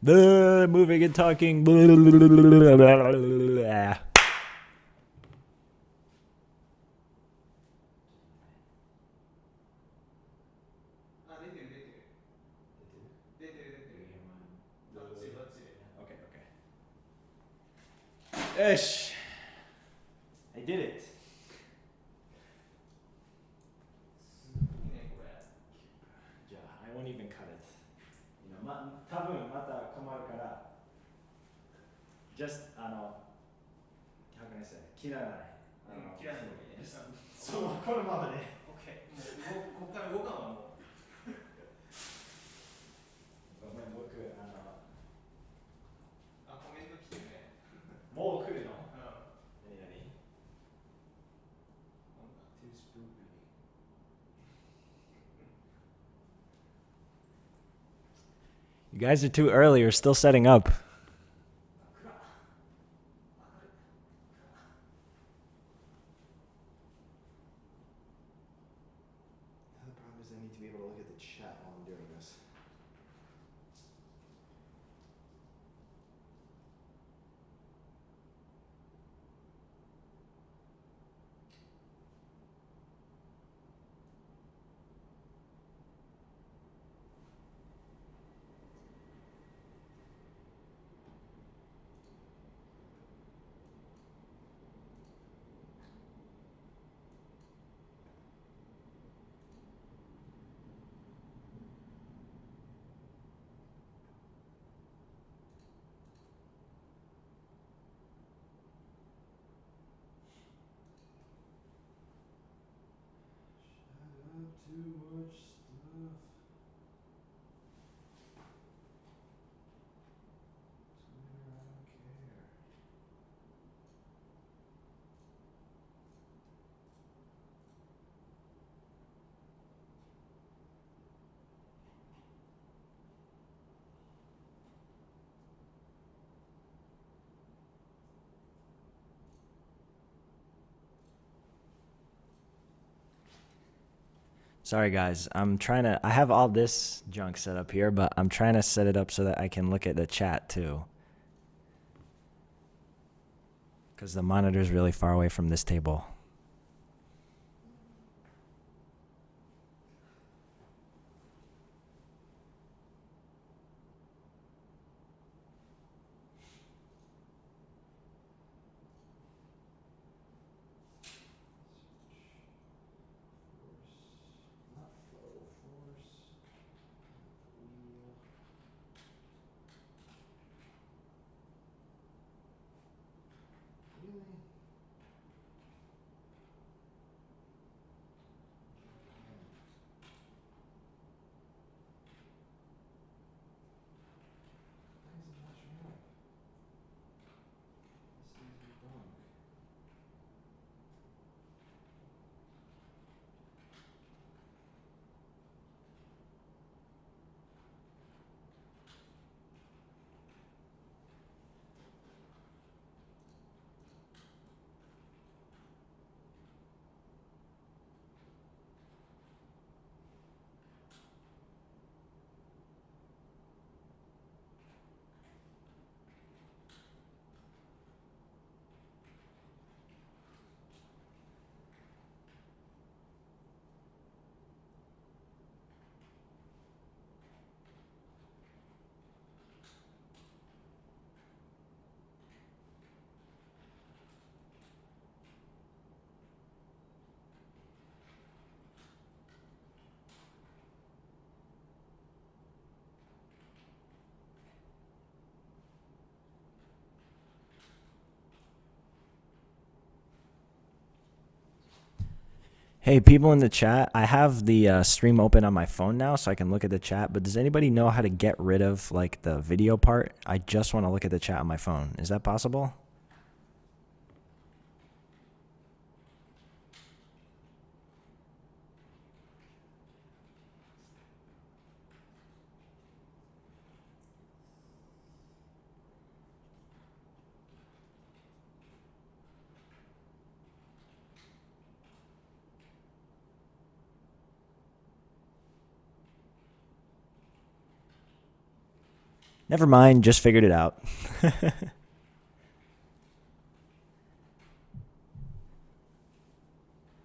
Moving and talking. Ish. I did it. Yeah, I won't even cut it. You know, 多分また困るから just how can I say 切らない。切らない方がいいね。そうこのままで。OK。もうここから動かんわもう。ごめん僕コメント来てるね。もう来るの？何何？Too spooky. You guys are too early. You're still setting up. The problem is I need to be able to look at the chat while I'm doing this. Too much stuff. Twitter, I don't care. Sorry guys, I have all this junk set up here, but I'm trying to set it up so that I can look at the chat too. Because the monitor is really far away from this table. Hey, people in the chat, I have the stream open on my phone now so I can look at the chat, but does anybody know how to get rid of like the video part? I just want to look at the chat on my phone. Is that possible? Never mind, just figured it out.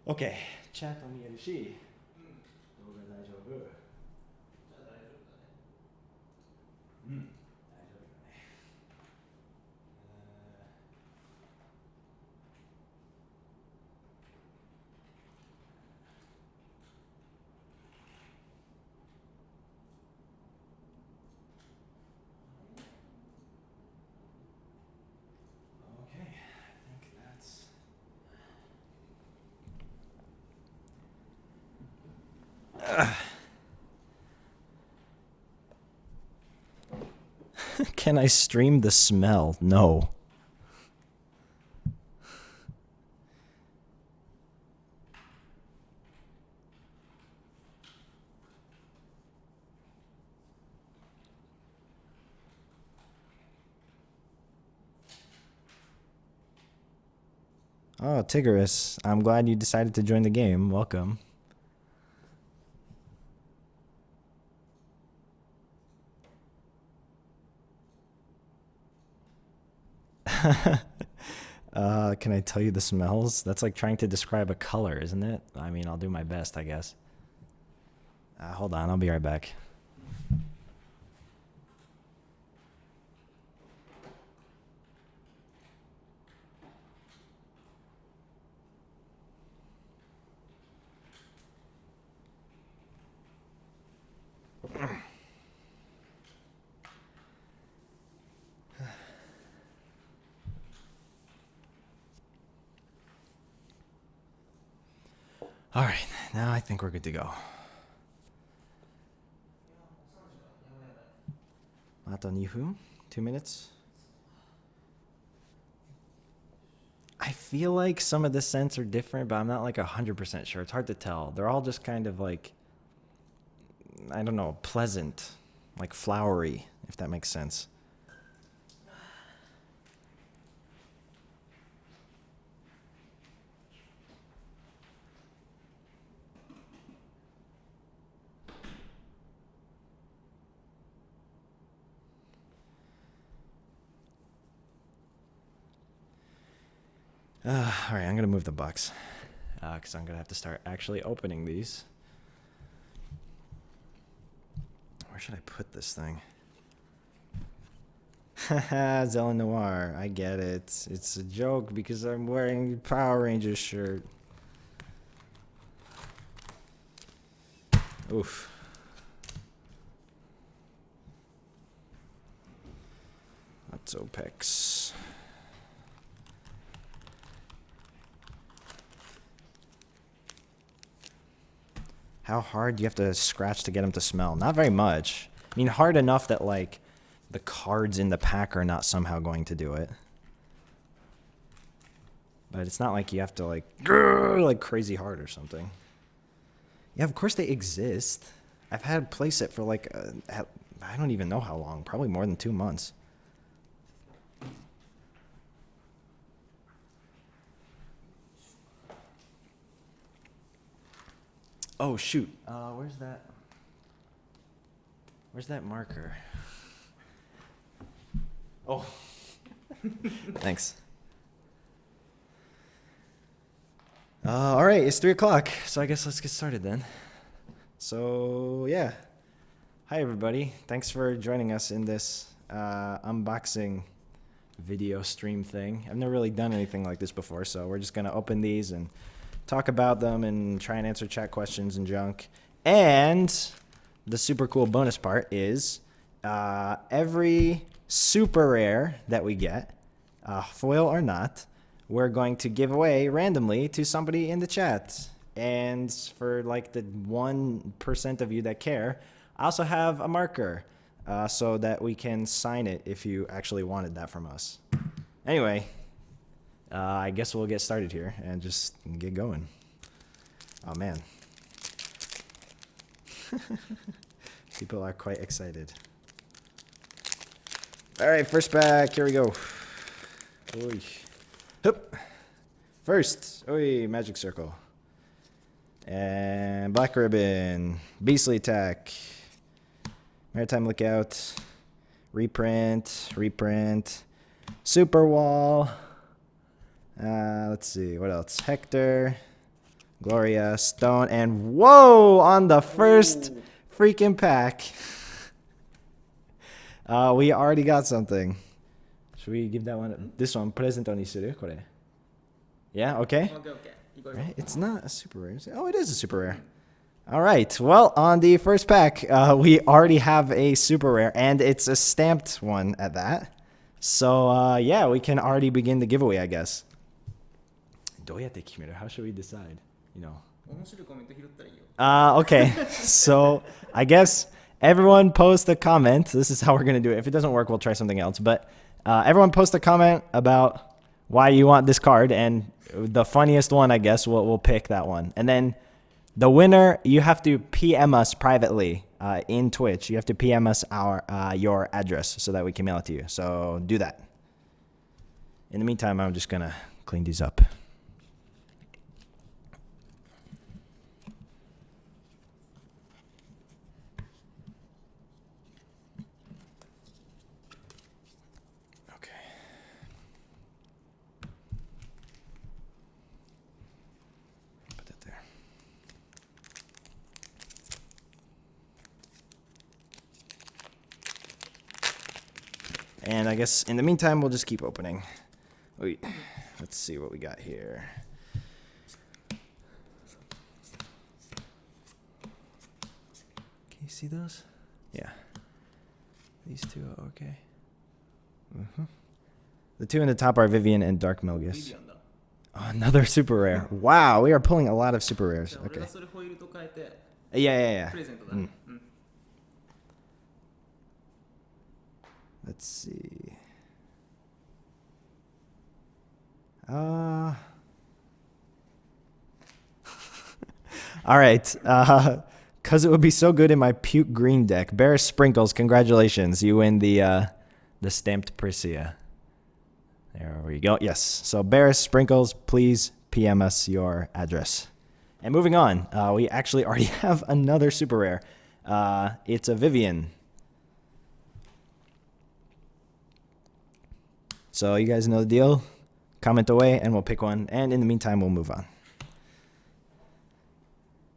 OK、チャット見えるし、動画大丈夫。うん、大丈夫だね。OK, I think that's... Can I stream the smell? No. Oh, Tigris, I'm glad you decided to join the game. Welcome. Can I tell you the smells? That's like trying to describe a color, isn't it? I mean, I'll do my best, I guess. Hold on, I'll be right back. All right, now I think we're good to go. Ato 2分? 2 minutes? I feel like some of the scents are different, but I'm not like 100% sure. It's hard to tell. They're all just kind of like, I don't know, pleasant, like flowery, if that makes sense. All right, I'm going to move the box because I'm going to have to start actually opening these. Where should I put this thing? Haha, Zelen Noir. I get it. It's a joke because I'm wearing Power Rangers shirt. Oof. That's Opex. How hard do you have to scratch to get them to smell? Not very much. I mean, hard enough that, like, the cards in the pack are not somehow going to do it. But it's not like you have to, like, grrr, like crazy hard or something. Yeah, of course they exist. I've had playset for, like, I don't even know how long. Probably more than 2 months. Oh, shoot. Where's that? Where's that marker? Oh. Thanks. All right, it's 3 o'clock, so I guess let's get started then. So, yeah. Hi, everybody. Thanks for joining us in this unboxing video stream thing. I've never really done anything like this before, so we're just going to open these and talk about them and try and answer chat questions and junk. And the super cool bonus part is every super rare that we get, foil or not, we're going to give away randomly to somebody in the chat. And for like the 1% of you that care, I also have a marker so that we can sign it if you actually wanted that from us. Anyway, I guess we'll get started here and just get going. Oh, man. People are quite excited. All right, first pack. Here we go. Oy. Hup. First, Magic Circle. And Black Ribbon. Beastly Attack. Maritime Lookout. Reprint. Super Wall. Let's see, what else? Hector, Gloria, Stone, and whoa! On the first freaking pack. We already got something. Should we give that one? This one, present ni suru, kore. Yeah, okay. Right? It's not a super rare. Oh, it is a super rare. All right. Well, on the first pack, we already have a super rare, and it's a stamped one at that. So, yeah, we can already begin the giveaway, I guess. How should we decide? Okay. So, I guess everyone post a comment. This is how we're going to do it. If it doesn't work, we'll try something else. But everyone post a comment about why you want this card, and the funniest one, I guess, we'll pick that one. And then the winner, you have to PM us privately in Twitch. You have to PM us your address so that we can mail it to you. So do that. In the meantime, I'm just going to clean these up. And I guess in the meantime, we'll just keep opening. Wait, let's see what we got here. Can you see those? Yeah. These two are okay. The two in the top are Vivian and Dark Melgus. Oh, another super rare. Wow, we are pulling a lot of super rares. Okay. Yeah. Let's see. All right. Cause it would be so good in my puke green deck. Bear Sprinkles, congratulations. You win the stamped Priscilla. There we go. Yes. So Bear Sprinkles, please PM us your address. And moving on, we actually already have another super rare. It's a Vivian. So you guys know the deal. Comment away and we'll pick one. And in the meantime, we'll move on.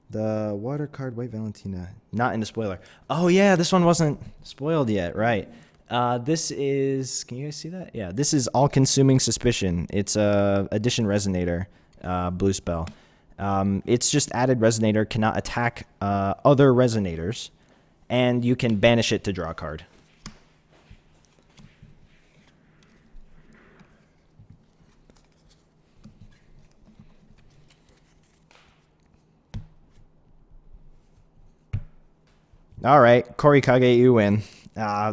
The water card, White Valentina. Not in the spoiler. Oh, yeah, this one wasn't spoiled yet. Right. This is, can you guys see that? Yeah, this is All Consuming Suspicion. It's a Edition Resonator, blue spell. It's just added Resonator, cannot attack other Resonators, and you can banish it to draw a card. All right, Korikage, you win.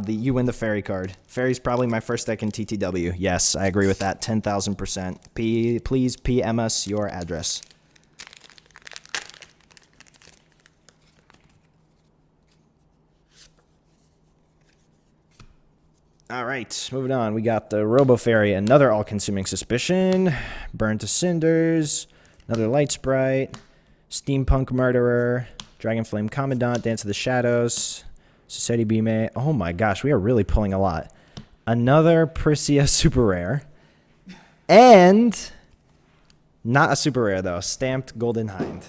You win the Fairy card. Fairy's probably my first deck in TTW. Yes, I agree with that 10,000%. Please PM us your address. All right, moving on. We got the Robo Fairy, another All-Consuming Suspicion, Burn to Cinders, another Light Sprite, Steampunk Murderer, Dragonflame Commandant, Dance of the Shadows, Society Bime. Oh my gosh, we are really pulling a lot. Another Priscilla super rare. And not a super rare though, Stamped Golden Hind.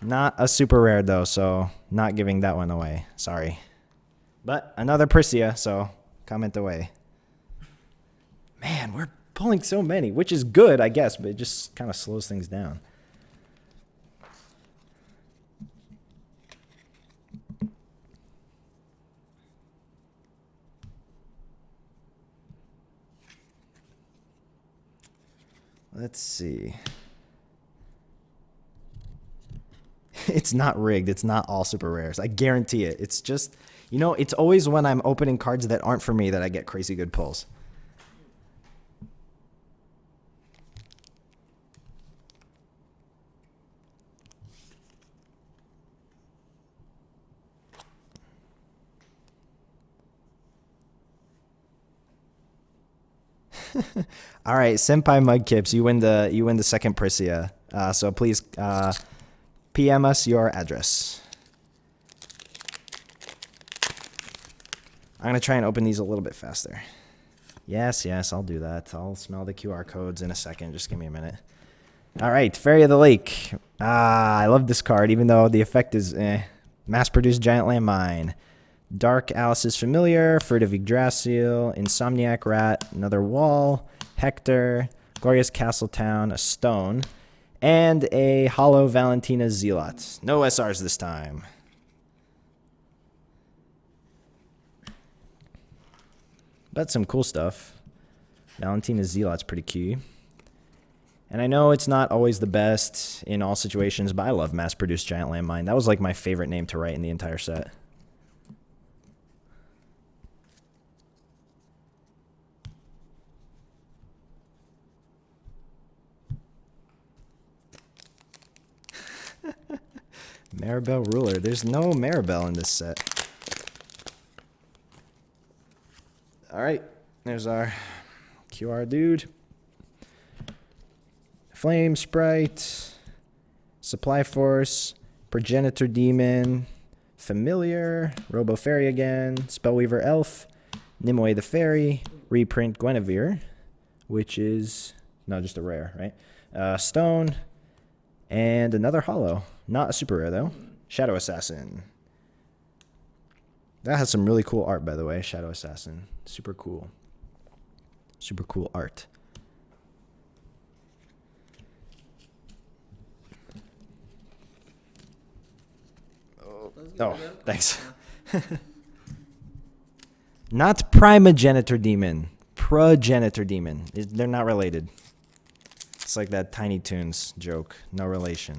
Not a super rare though, so not giving that one away. Sorry. But another Priscilla, so comment away. Man, we're pulling so many, which is good, I guess, but it just kind of slows things down. Let's see. It's not rigged. It's not all super rares. I guarantee it. It's just, you know, it's always when I'm opening cards that aren't for me that I get crazy good pulls. All right, Senpai Mudkips, you win the second Priscilla. So please PM us your address. I'm going to try and open these a little bit faster. Yes, I'll do that. I'll smell the QR codes in a second. Just give me a minute. All right, Fairy of the Lake. I love this card, even though the effect is mass-produced giant landmine. Dark Alice's Familiar, Furtive Yggdrasil, Insomniac Rat, another wall, Hector, Glorious Castletown, a stone, and a Hollow Valentina Zealot. No SRs this time. But some cool stuff. Valentina Zealot's pretty key. And I know it's not always the best in all situations, but I love mass-produced giant landmine. That was like my favorite name to write in the entire set. Maribel Ruler. There's no Maribel in this set. All right, there's our QR dude. Flame Sprite, Supply Force, Progenitor Demon, Familiar, Robo Fairy again, Spellweaver Elf, Nimue the Fairy, reprint Guinevere, which is no, just a rare, right? Stone, and another hollow. Not a super rare though. Shadow Assassin. That has some really cool art, by the way. Shadow Assassin, super cool. Super cool art. Oh, thanks. Not Primogenitor Demon. Progenitor Demon. They're not related. It's like that Tiny Toons joke. No relation.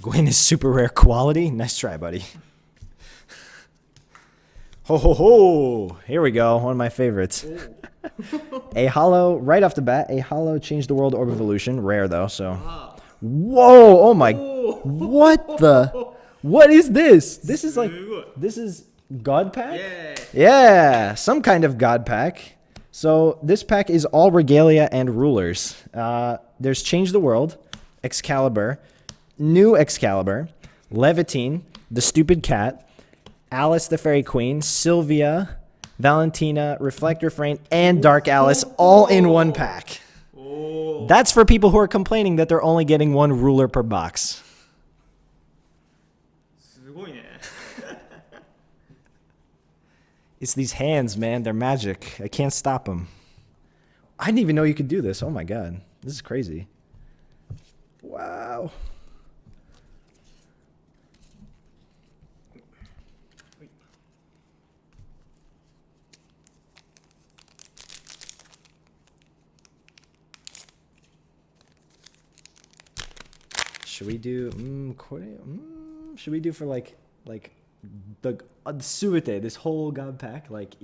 Gwen is super rare quality. Nice try, buddy. Ho ho ho! Here we go. One of my favorites. A hollow, right off the bat, a hollow Change the World Orb Evolution. Rare though, so. Whoa! Oh my! What the? What is this? This is like, this is God Pack? Yeah, some kind of God Pack. So this pack is all Regalia and Rulers. There's Change the World, Excalibur, New Excalibur, Levitine, the Stupid Cat, Alice the Fairy Queen, Sylvia, Valentina, Reflect Refrain, and Dark Alice all in one pack. That's for people who are complaining that they're only getting one ruler per box. It's these hands, man. They're magic. I can't stop them. I didn't even know you could do this. Oh my god. This is crazy. Wow. Should we do should we do for like the Suite, this whole god pack, like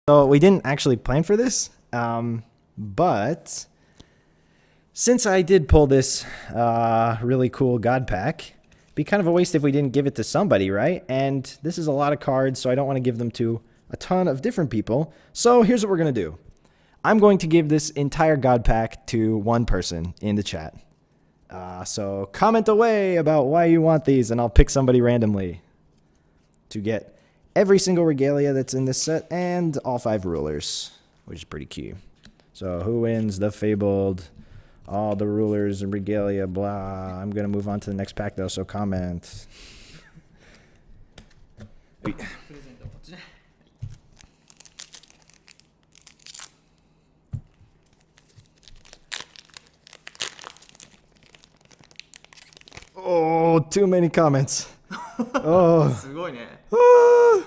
so we didn't actually plan for this, but since I did pull this really cool god pack, it'd be kind of a waste if we didn't give it to somebody, right? And this is a lot of cards, so I don't want to give them to a ton of different people. So here's what we're going to do. I'm going to give this entire god pack to one person in the chat. So comment away about why you want these, and I'll pick somebody randomly to get every single regalia that's in this set and all 5 rulers, which is pretty key. So who wins the Fabled, all the rulers and regalia, blah. I'm going to move on to the next pack, though, so comment. Oh, too many comments. Oh. Ah.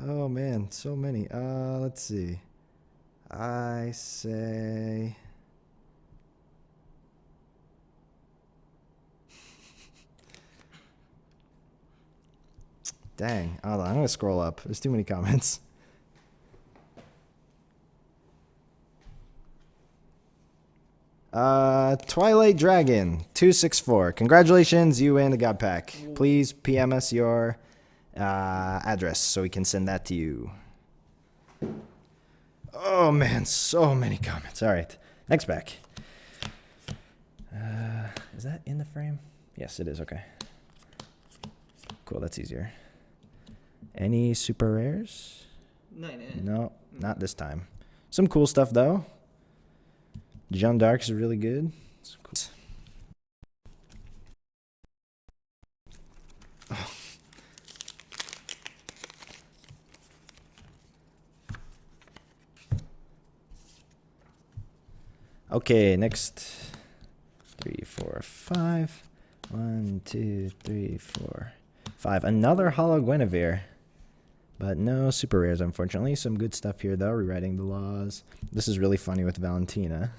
Oh man, so many. Let's see. I say Dang. Hold on, I'm gonna scroll up. There's too many comments. Twilight Dragon 264. Congratulations, you win the God Pack. Please PM us your address so we can send that to you. Oh man, so many comments. All right, next pack. Is that in the frame? Yes, it is. Okay. Cool, that's easier. Any super rares? No, not this time. Some cool stuff though. Jeanne d'Arc is really good. Cool. Oh. Okay, next 3, 4, 5. 1, 2, 3, 4, 5. Another Hollow Guinevere. But no super rares, unfortunately. Some good stuff here, though. Rewriting the laws. This is really funny with Valentina.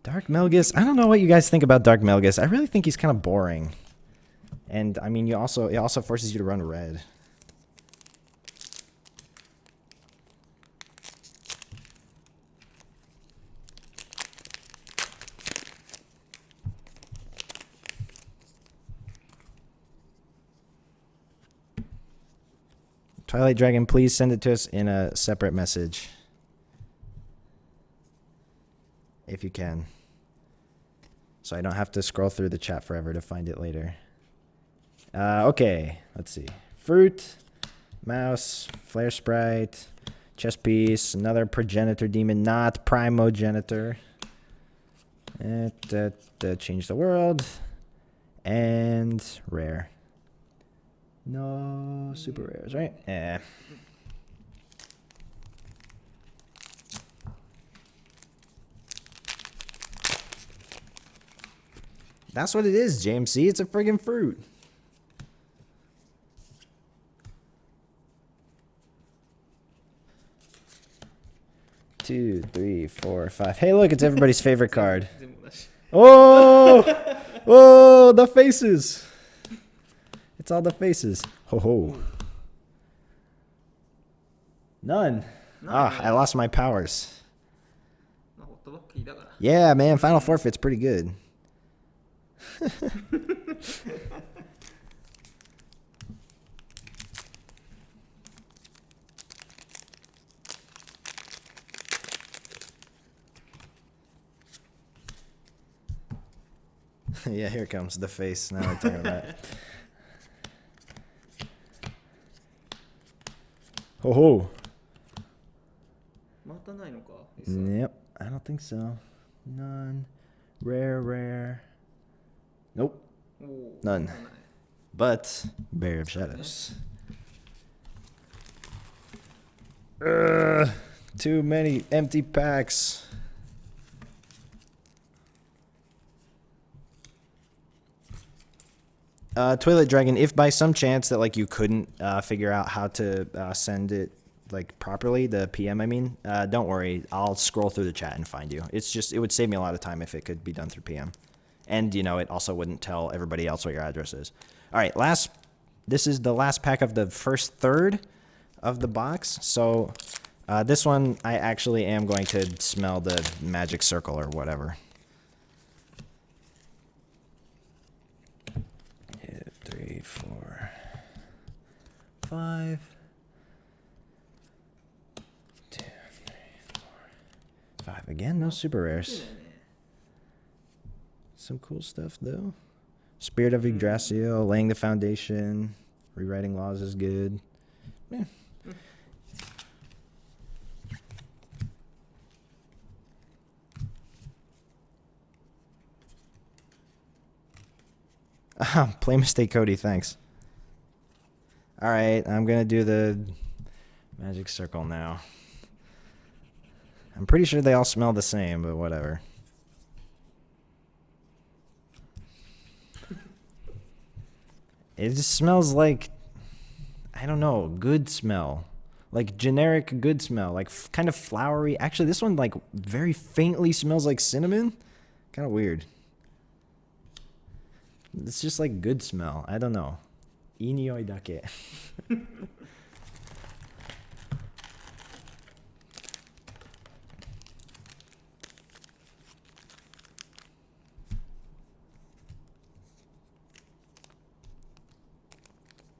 Dark Melgus. I don't know what you guys think about Dark Melgus. I really think he's kind of boring. And, I mean, it also forces you to run red. Twilight Dragon, please send it to us in a separate message. If you can. So I don't have to scroll through the chat forever to find it later. Okay, let's see. Fruit, mouse, flare sprite, chess piece, another progenitor demon, not primogenitor. Change the world. And rare. No super rares, right? Eh. That's what it is, James. See, it's a friggin' fruit. Two, 3, 4, 5. Hey, look, it's everybody's favorite card. Oh! Oh, the faces. It's all the faces. Ho ho. None. Ah, I lost my powers. Yeah, man, Final Forfeit's pretty good. Yeah, here comes the face. Now we're talking about it. Ho ho. Yep, I don't think so. None. Rare. Nope. None. But Barrier of Shadows. Too many empty packs. Twilight Dragon, if by some chance that like you couldn't figure out how to send it like properly, the PM I mean, don't worry, I'll scroll through the chat and find you. It's just, it would save me a lot of time if it could be done through PM. And, you know, it also wouldn't tell everybody else what your address is. All right, this is the last pack of the first third of the box. So this one, I actually am going to smell the magic circle or whatever. 3, 4, 5. 2, 3, 4, 5. Again, no super rares. Some cool stuff though. Spirit of Yggdrasil, laying the foundation, rewriting laws is good. Yeah. Play mistake, Cody. Thanks. All right, I'm gonna do the magic circle now. I'm pretty sure they all smell the same, but whatever. It just smells like, I don't know, good smell. Like generic good smell, like kind of flowery. Actually, this one like very faintly smells like cinnamon. Kind of weird. It's just like good smell. I don't know. Iniyoi dake.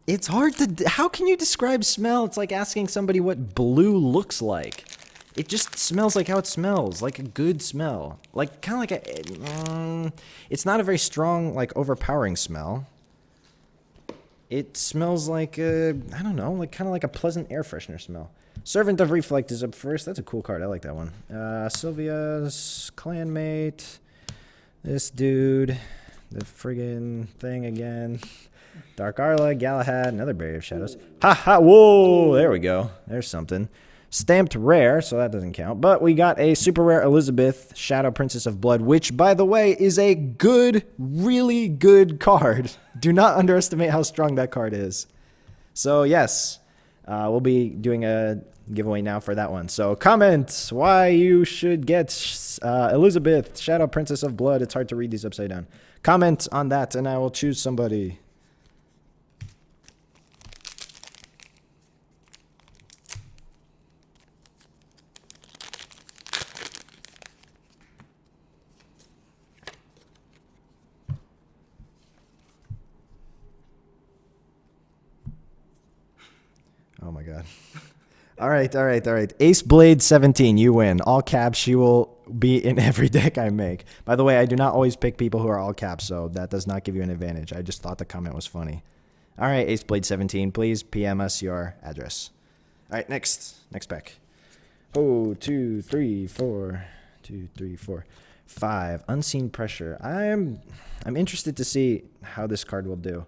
It's hard to... How can you describe smell? It's like asking somebody what blue looks like. It just smells like how it smells, like a good smell. Like, kind of like a... it's not a very strong, like, overpowering smell. It smells like a... I don't know, like kind of like a pleasant air freshener smell. Servant of Reflect is up first. That's a cool card. I like that one. Sylvia's clanmate. This dude. The friggin' thing again. Dark Arla, Galahad, another Barrier of Shadows. Ha ha, whoa, there we go. There's something. Stamped rare, so that doesn't count. But we got a super rare Elizabeth, Shadow Princess of Blood, which, by the way, is a good, really good card. Do not underestimate how strong that card is. So, yes, we'll be doing a giveaway now for that one. So, comment why you should get Elizabeth, Shadow Princess of Blood. It's hard to read these upside down. Comment on that, and I will choose somebody. Oh my god. All right. Ace Blade 17, you win. All caps, she will be in every deck I make. By the way, I do not always pick people who are all caps, so that does not give you an advantage. I just thought the comment was funny. All right, Ace Blade 17, please PM us your address. All right, next pack. Oh, 2, 3, 4. 2, 3, 4, 5. Unseen Pressure. I'm interested to see how this card will do.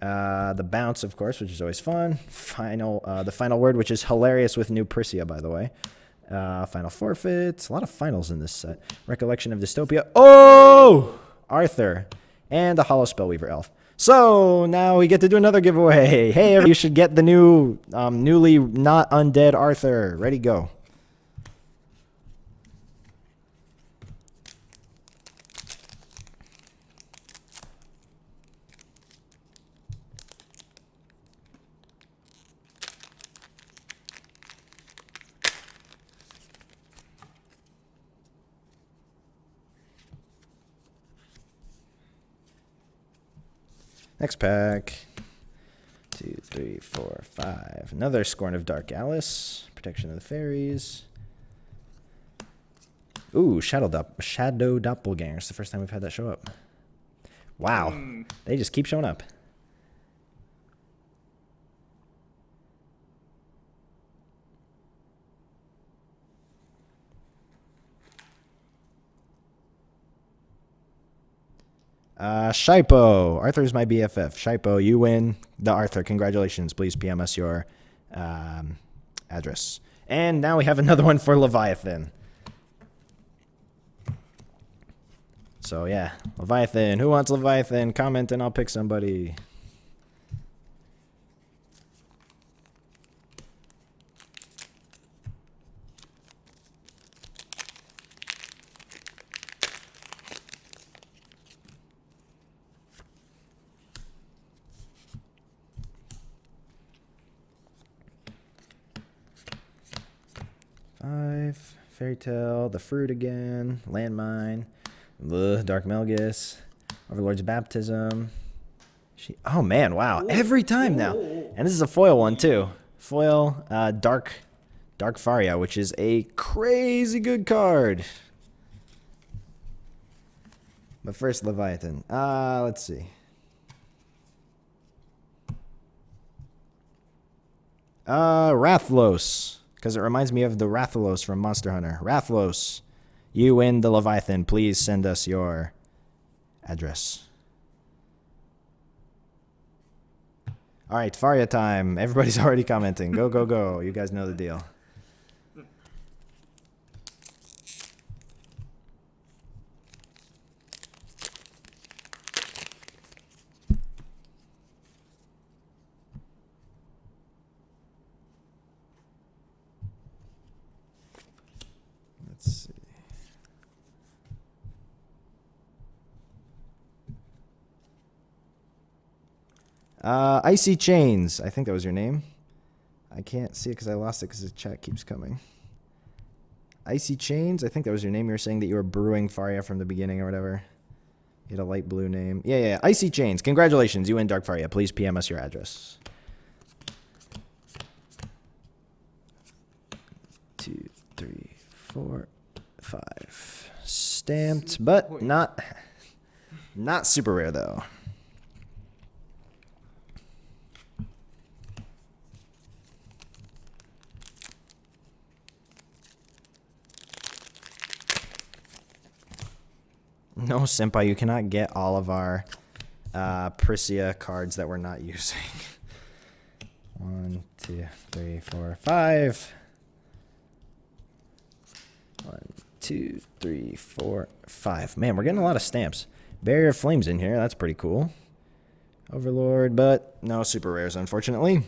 The bounce, of course, which is always fun. The final word, which is hilarious with new Prissia, by the way. Final forfeit. A lot of finals in this set. Recollection of Dystopia. Oh! Arthur. And a Hollow Spellweaver Elf. So, now we get to do another giveaway. Hey, you should get the new, newly not undead Arthur. Ready, go. Next pack. 2, 3, 4, 5. Another Scorn of Dark Alice. Protection of the Fairies. Ooh, Shadow Doppelganger. It's the first time we've had that show up. Wow. They just keep showing up. Shaipo. Arthur's my BFF. Shaipo, you win the Arthur. Congratulations. Please PM us your address. And now we have another one for Leviathan. So, yeah. Leviathan. Who wants Leviathan? Comment and I'll pick somebody. Fairy Tale, the Fruit again, Landmine, Dark Melgus, Overlord's Baptism. Oh man, wow! Every time now, and this is a foil one too. Foil, Dark Faria, which is a crazy good card. But first, Leviathan. Let's see. Rathlos. Because it reminds me of the Rathalos from Monster Hunter. Rathlos, you win the Leviathan. Please send us your address. All right, Faria time. Everybody's already commenting. Go, go, go. You guys know the deal. Let's see. Icy Chains. I think that was your name. I can't see it because I lost it because the chat keeps coming. Icy Chains. I think that was your name. You were saying that you were brewing Faria from the beginning or whatever. You had a light blue name. Yeah. Icy Chains. Congratulations. You win Dark Faria. Please PM us your address. 2, 3, 4, 5. Stamped, but not super rare though. No, Senpai, you cannot get all of our Prisia cards that we're not using. 1, 2, 3, 4, 5. 1, 2, 3, 4, 5. Man, we're getting a lot of stamps. Barrier of Flames in here. That's pretty cool. Overlord, but no super rares, unfortunately.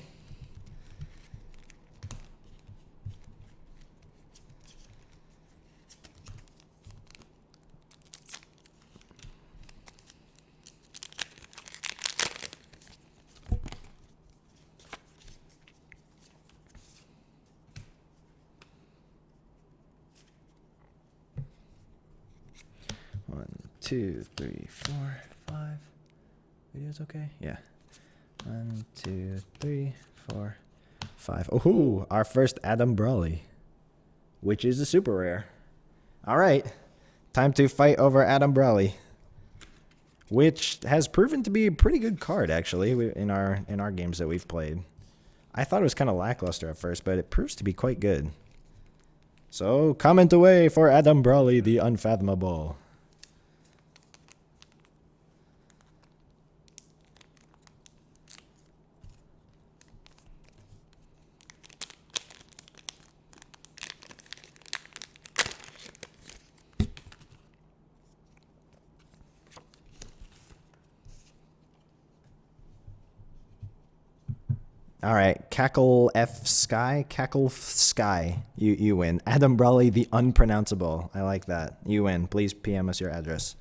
One, 2, 3, 4, 5. Video's okay? Yeah. 1, 2, 3, 4, 5. Oh, our first Adam Brawley, which is a super rare. All right, time to fight over Adam Brawley, which has proven to be a pretty good card actually in our games that we've played. I thought it was kind of lackluster at first, but it proves to be quite good. So comment away for Adam Brawley, the Unfathomable. All right, Cackle Sky. You win. Adam Brawley, the Unpronounceable. I like that. You win. Please PM us your address.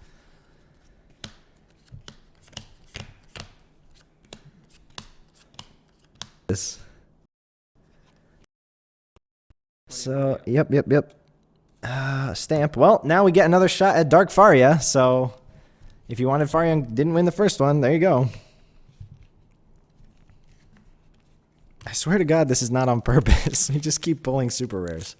So, yep. Stamp. Well, now we get another shot at Dark Faria. So, if you wanted Faria and didn't win the first one, there you go. I swear to God, this is not on purpose. We just keep pulling super rares.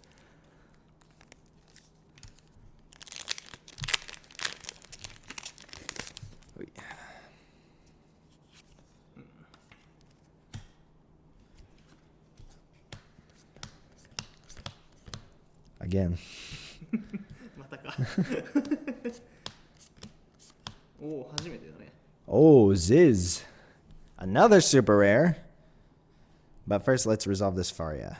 Again. Oh, Ziz. Another super rare. But first, let's resolve this Faria.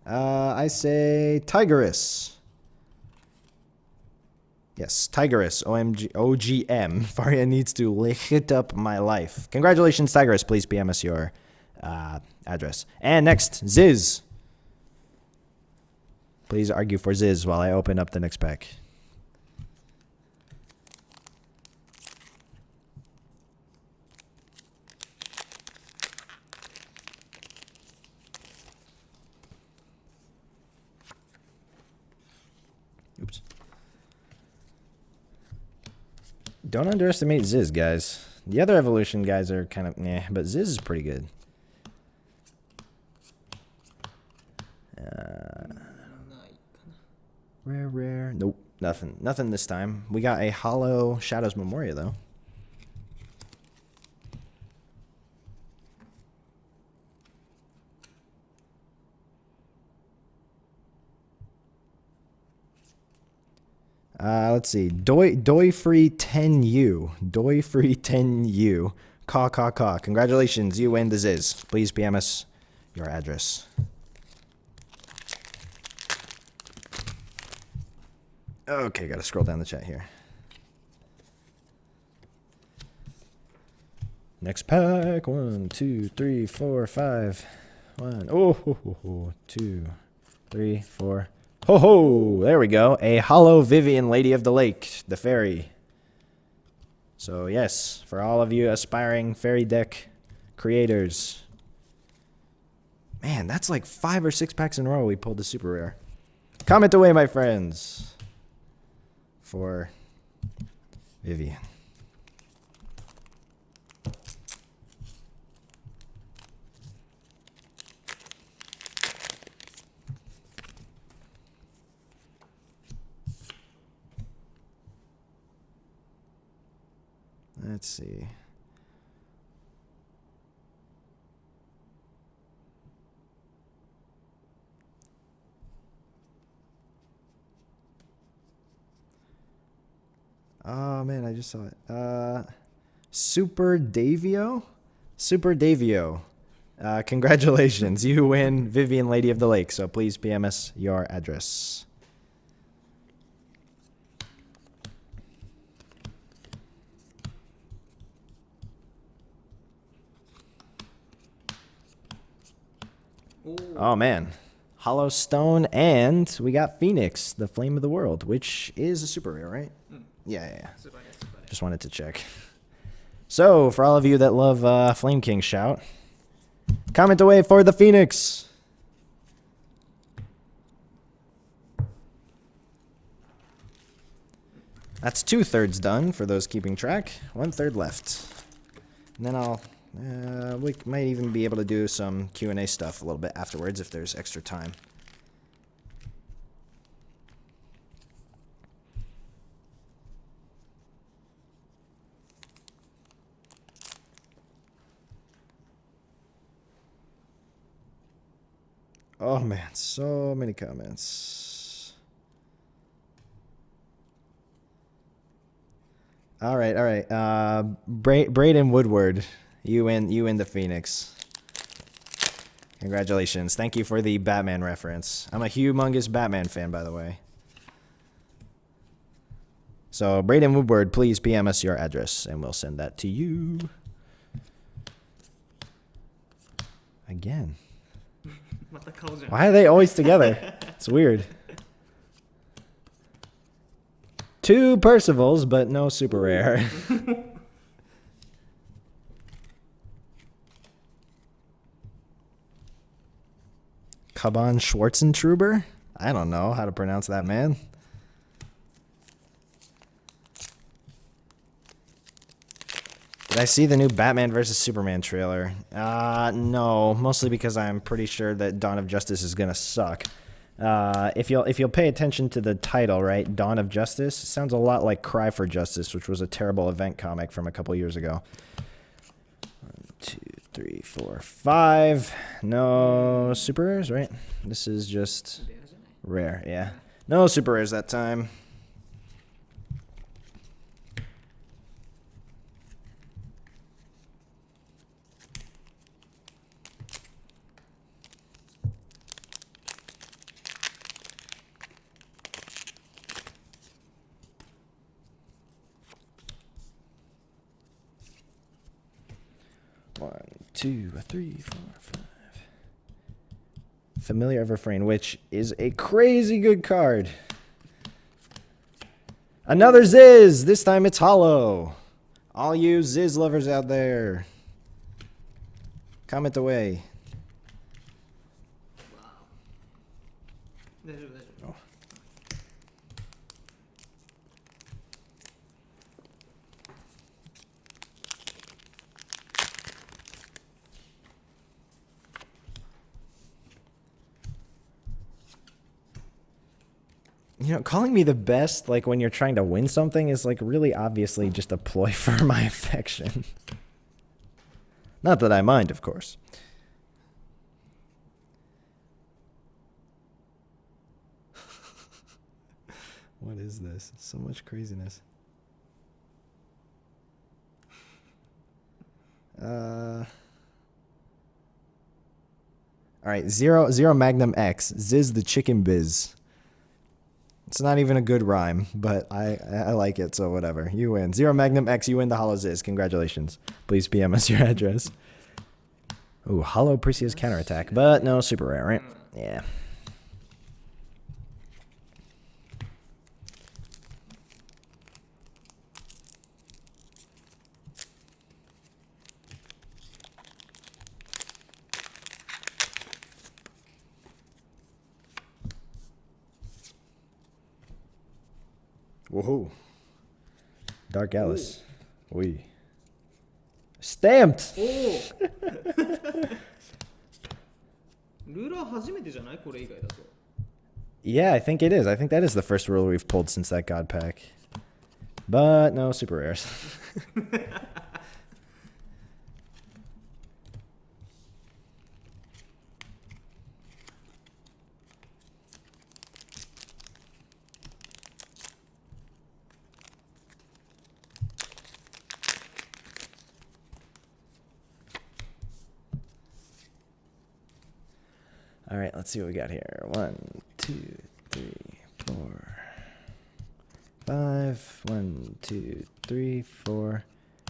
I say Tigerus. Yes, Tigerus. OGM. Faria needs to light up my life. Congratulations, Tigerus. Please PM us your address. And next, Ziz. Please argue for Ziz while I open up the next pack. Oops. Don't underestimate Ziz, guys. The other evolution guys are kind of meh, but Ziz is pretty good. Rare. Nope, nothing. Nothing this time. We got a hollow Shadows Memoria, though. Let's see. Doi Free 10U. Doi Free 10U. Caw. Congratulations, you win the Ziz. Please PM us your address. Okay, gotta scroll down the chat here. Next pack. 1, 2, 3, 4, 5. 1. Oh, 2, 3, 4. Ho! There we go. A hollow Vivian, Lady of the Lake, the fairy. So yes, for all of you aspiring fairy deck creators. Man, that's like 5 or 6 packs in a row we pulled the super rare. Comment away, my friends. For Vivian. Let's see. Oh man, I just saw it. Super Davio? Super Davio. Congratulations. You win Vivian Lady of the Lake. So please PM us your address. Ooh. Oh man. Hollow Stone, and we got Phoenix, the Flame of the World, which is a super rare, right? Yeah. Just wanted to check. So, for all of you that love Flame King Shout, comment away for the Phoenix. That's 2/3 done for those keeping track. 1/3 left. And then we might even be able to do some Q&A stuff a little bit afterwards if there's extra time. Oh man, so many comments. All right. Braden Woodward, you win the Phoenix. Congratulations. Thank you for the Batman reference. I'm a humongous Batman fan, by the way. So, Braden Woodward, please PM us your address, and we'll send that to you. Again. Why are they always together? It's weird. 2 Percivals, but no super rare. Kaban Schwarzentruber? I don't know how to pronounce that, man. Did I see the new Batman vs. Superman trailer? No, mostly because I'm pretty sure that Dawn of Justice is gonna suck. If you'll pay attention to the title, right, Dawn of Justice, sounds a lot like Cry for Justice, which was a terrible event comic from a couple years ago. 1, 2, 3, 4, 5. No super rares, right? This is just rare, yeah. No super rares that time. One, 2, 3, 4, 5. Familiar Everfrain, which is a crazy good card. Another Ziz! This time it's hollow. All you Ziz lovers out there, comment away. Oh. You know, calling me the best, like when you're trying to win something, is like really obviously just a ploy for my affection. Not that I mind, of course. What is this? So much craziness. All right, zero Magnum X, Ziz the Chicken Biz. It's not even a good rhyme, but I like it, so whatever. You win. Zero Magnum X, you win the Hollow Ziz. Congratulations. Please PM us your address. Ooh, Hollow Perseus Counterattack, but no super rare, right? Yeah. Woohoo. Dark Alice. Oi. Stamped! おおルーラー初めてじゃないこれ以外だと。 Yeah, I think it is. I think that is the first ruler we've pulled since that God pack. But no super rares. All right, let's see what we got here. 1, 2, 3, 4, 5. 1, 2, 3, 4,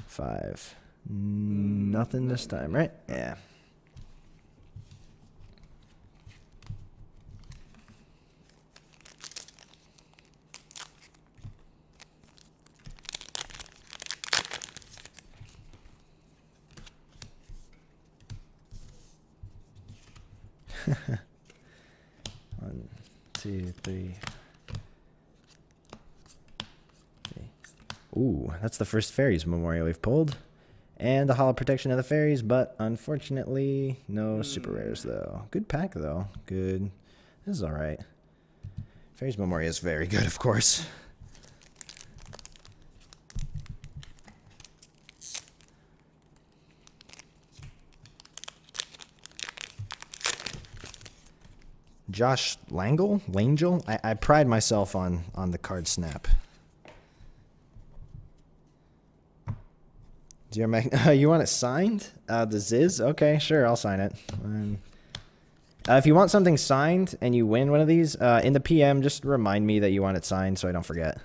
5. Nothing this time, right? Yeah. One, two, three. Ooh, that's the first Fairies Memorial we've pulled. And the Hollow Protection of the Fairies, but unfortunately, no super rares, though. Good pack, though. Good. This is alright. Fairies Memorial is very good, of course. Josh Langle? Langel? I pride myself on the card snap. Dear Mag, you want it signed? The Ziz? Okay, sure, I'll sign it. If you want something signed and you win one of these, in the PM, just remind me that you want it signed so I don't forget.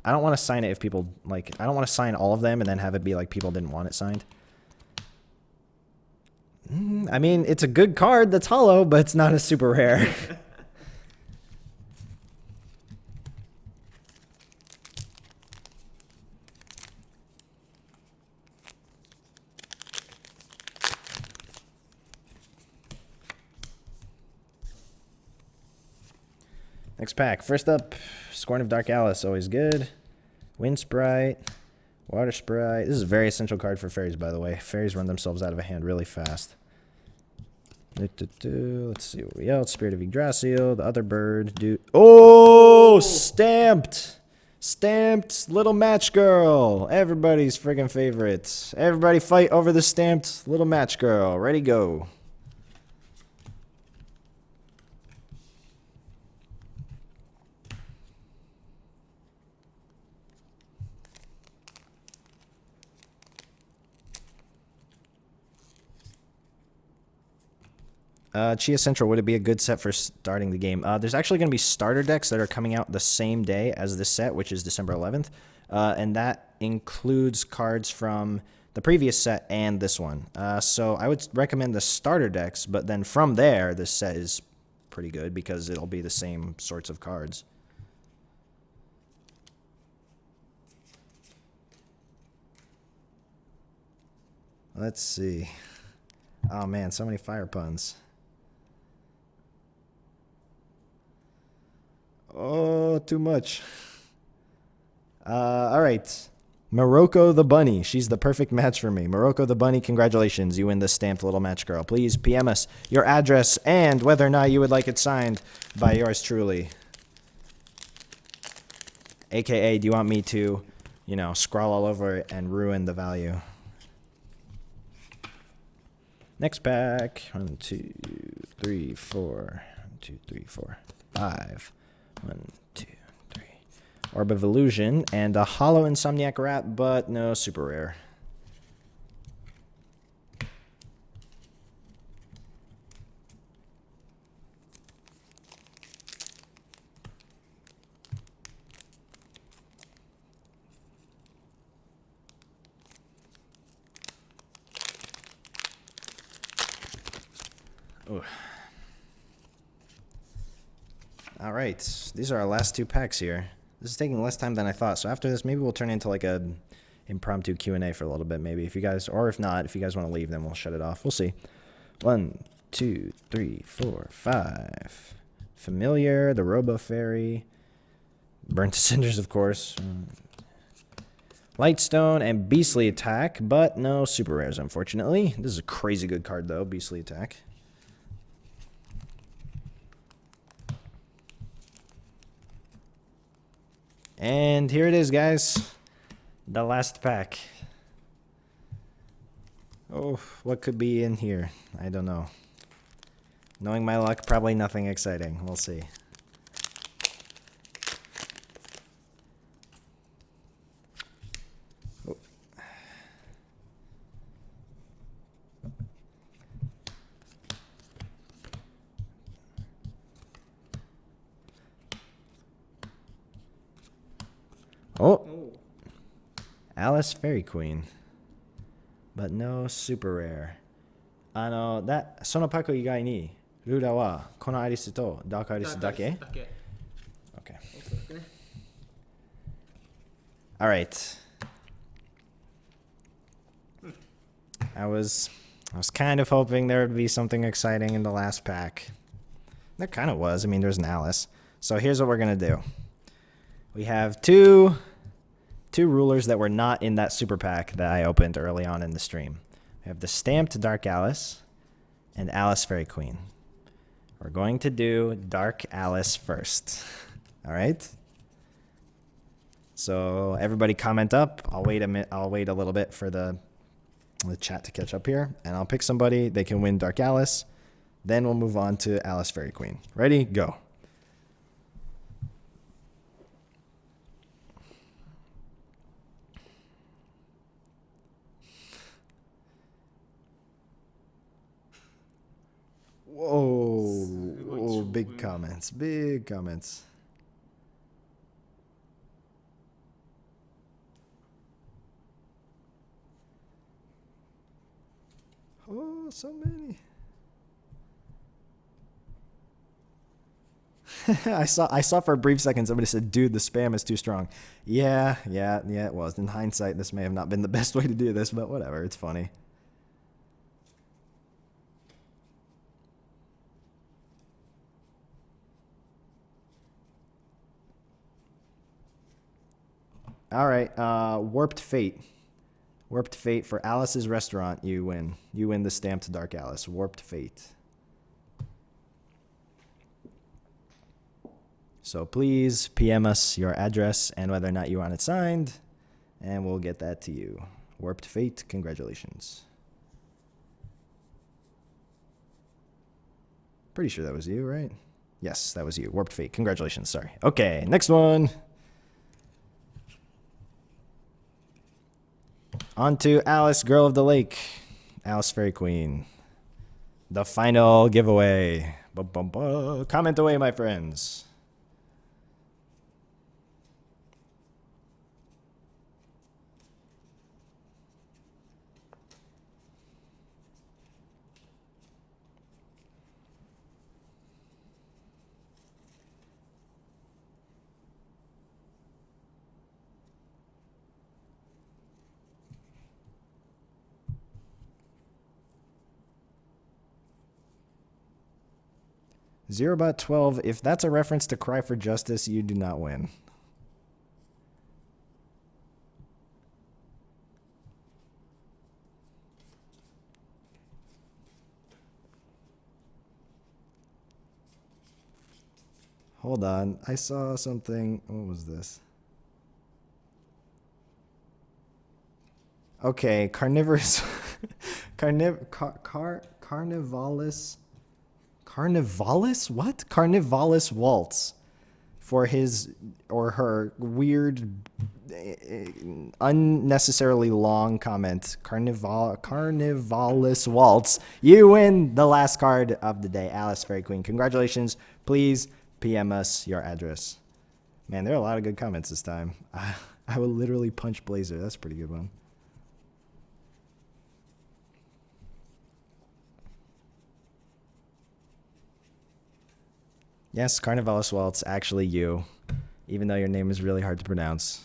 I don't want to sign it if people, like, I don't want to sign all of them and then have it be like people didn't want it signed. I mean, it's a good card that's hollow, but it's not a super rare. Next pack. First up, Scorn of Dark Alice, always good. Wind Sprite, Water Sprite. This is a very essential card for Fairies, by the way. Fairies run themselves out of a hand really fast. Let's see what we else. Spirit of Yggdrasil, the other bird. Oh, stamped! Stamped Little Match Girl. Everybody's friggin' favorite. Everybody fight over the stamped Little Match Girl. Ready, go. Chia Central, would it be a good set for starting the game? There's actually going to be starter decks that are coming out the same day as this set, which is December 11th. And that includes cards from the previous set and this one. So I would recommend the starter decks, but then from there, this set is pretty good because it'll be the same sorts of cards. Let's see. Oh man, so many fire puns. Oh, too much. All right. Morocco the Bunny. She's the perfect match for me. Morocco the Bunny, congratulations. You win the stamped Little Match Girl. Please PM us your address and whether or not you would like it signed by yours truly. AKA, do you want me to, you know, scrawl all over it and ruin the value? Next pack. 1, 2, 3, 4. 1, 2, 3, 4, 5. 1, 2, 3. Orb of Illusion and a hollow Insomniac Rat, but no super rare. Ooh. All right, these are our last two packs here. This is taking less time than I thought, so after this, maybe we'll turn into like a impromptu Q&A for a little bit, maybe. If you guys, or if not, if you guys want to leave, then we'll shut it off. We'll see. 1, 2, 3, 4, 5. Familiar, the Robo Fairy, Burnt to Cinders, of course. Lightstone and Beastly Attack, but no super rares, unfortunately. This is a crazy good card, though, Beastly Attack. And here it is, guys. The last pack. Oh, what could be in here? I don't know. Knowing my luck, probably nothing exciting. We'll see. Oh, Alice Fairy Queen. But no super rare. そのパック以外に、ルーラはこのアリスとダークアリスだけ? Okay. All right. I was kind of hoping there would be something exciting in the last pack. There kind of was. I mean, there's an Alice. So here's what we're going to do. We have two rulers that were not in that super pack that I opened early on in the stream. We have the stamped Dark Alice and Alice Fairy Queen. We're going to do Dark Alice first. All right? So everybody comment up. I'll wait a minute. I'll wait a little bit for the chat to catch up here, and I'll pick somebody. They can win Dark Alice. Then we'll move on to Alice Fairy Queen. Ready? Go. Whoa, big comments, big comments. Oh, so many. I saw for a brief second somebody said, dude, the spam is too strong. Yeah, it was. In hindsight, this may have not been the best way to do this, but whatever, it's funny. All right, Warped Fate. Warped Fate for Alice's Restaurant. You win. You win the stamped Dark Alice. Warped Fate. So please PM us your address and whether or not you want it signed, and we'll get that to you. Warped Fate, congratulations. Pretty sure that was you, right? Yes, that was you. Warped Fate, congratulations. Sorry. Okay, next one. On to Alice, Girl of the Lake. Alice Fairy Queen. The final giveaway. Comment away, my friends. Zerobot12, if that's a reference to Cry for Justice, you do not win. Hold on, I saw something. What was this? Okay, carnivorous, carnivalus. Carnivalus? What? Carnivalus Waltz for his or her weird, unnecessarily long comment. Carnivalus Waltz. You win the last card of the day, Alice Fairy Queen. Congratulations. Please PM us your address. Man, there are a lot of good comments this time. I will literally punch Blazer. That's a pretty good one. Yes, Carnivalus Waltz, actually you, even though your name is really hard to pronounce.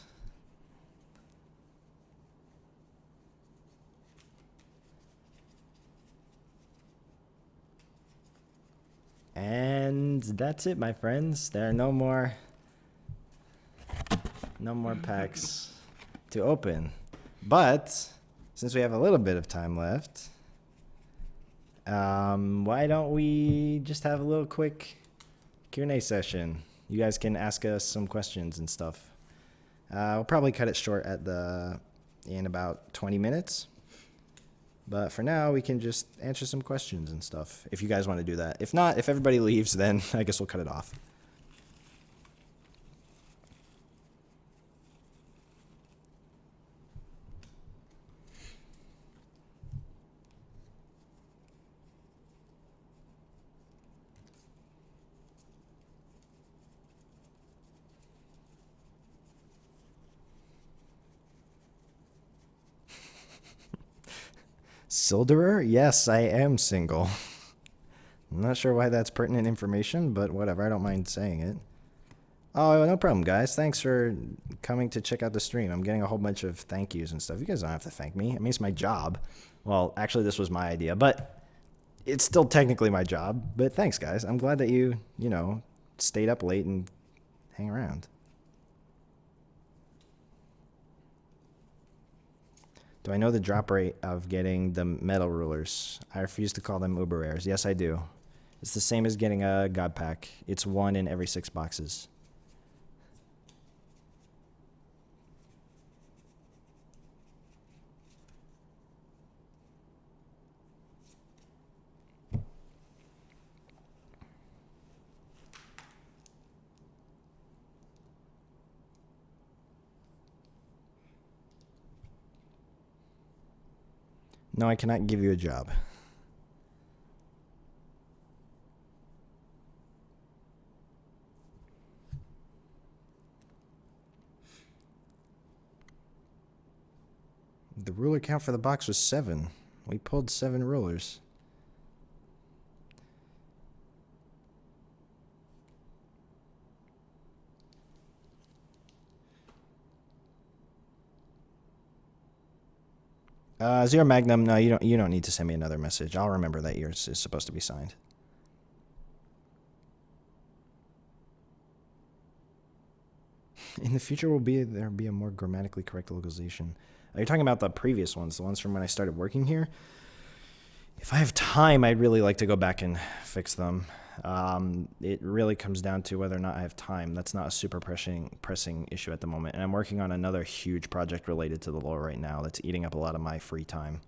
And that's it, my friends. There are no more No more packs to open. But since we have a little bit of time left, why don't we just have a little quick Q&A session? You guys can ask us some questions and stuff. We'll probably cut it short in about 20 minutes. But for now, we can just answer some questions and stuff, if you guys want to do that. If not, if everybody leaves, then I guess we'll cut it off. Silderer? Yes, I am single. I'm not sure why that's pertinent information, but whatever, I don't mind saying it. Oh, no problem, guys. Thanks for coming to check out the stream. I'm getting a whole bunch of thank yous and stuff. You guys don't have to thank me. I mean, it's my job. Well, actually, this was my idea, but it's still technically my job. But thanks, guys. I'm glad that you stayed up late and hang around. Do I know the drop rate of getting the metal rulers? I refuse to call them uber rares. Yes, I do. It's the same as getting a god pack. It's 1 in every 6 boxes. No, I cannot give you a job. The ruler count for the box was 7. We pulled 7 rulers. Zero Magnum, no, you don't need to send me another message. I'll remember that yours is supposed to be signed. In the future, there be a more grammatically correct localization. Are you talking about the previous ones, the ones from when I started working here? If I have time, I'd really like to go back and fix them. It really comes down to whether or not I have time. That's not a super pressing issue at the moment. And I'm working on another huge project related to the lore right now that's eating up a lot of my free time.